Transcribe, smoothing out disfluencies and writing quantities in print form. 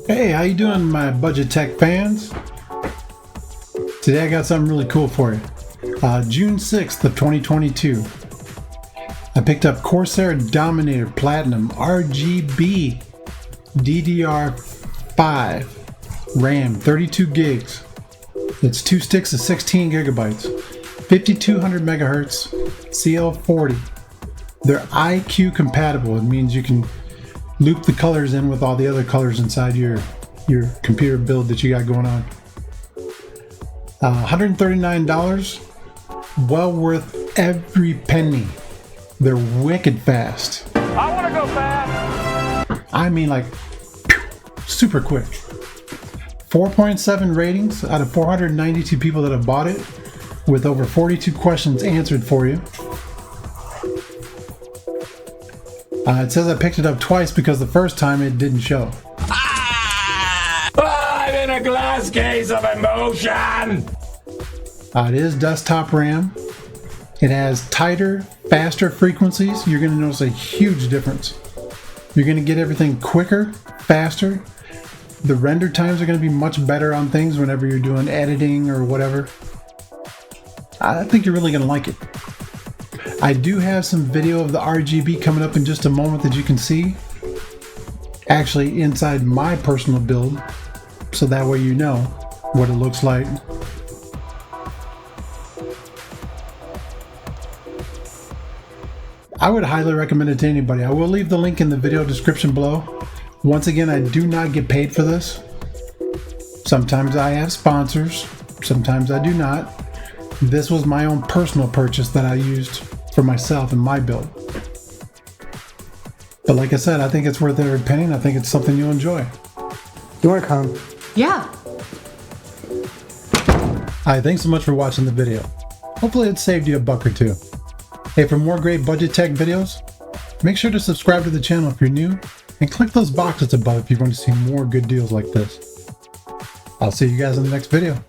Hey, how you doing, my budget tech fans? Today I got something really cool for you. June 6th of 2022, I picked up Corsair Dominator Platinum RGB DDR5 RAM, 32 gigs. It's 2 sticks of 16 gigabytes, 5200 megahertz, CL40. They're IQ compatible. It means you can loop the colors in with all the other colors inside your computer build that you got going on. $139, well worth every penny. They're wicked fast. I want to go fast. I mean, like, super quick. 4.7 ratings out of 492 people that have bought it, with over 42 questions answered for you. It says I picked it up twice because the first time it didn't show. I'm in a glass case of emotion. It is desktop RAM. It has tighter, faster frequencies. You're going to notice a huge difference. You're going to get everything quicker, faster. The render times are going to be much better on things whenever you're doing editing or whatever. I think you're really going to like it. I do have some video of the RGB coming up in just a moment that you can see. Actually, inside my personal build, so that way you know what it looks like. I would highly recommend it to anybody. I will leave the link in the video description below. Once again, I do not get paid for this. Sometimes I have sponsors, sometimes I do not. This was my own personal purchase that I used for myself and my build. But like I said, I think it's worth every penny, and I think it's something you'll enjoy. You want to come? Yeah. Hi, thanks so much for watching the video. Hopefully it saved you a buck or two. Hey, for more great budget tech videos, make sure to subscribe to the channel if you're new, and click those boxes above if you want to see more good deals like this. I'll see you guys in the next video.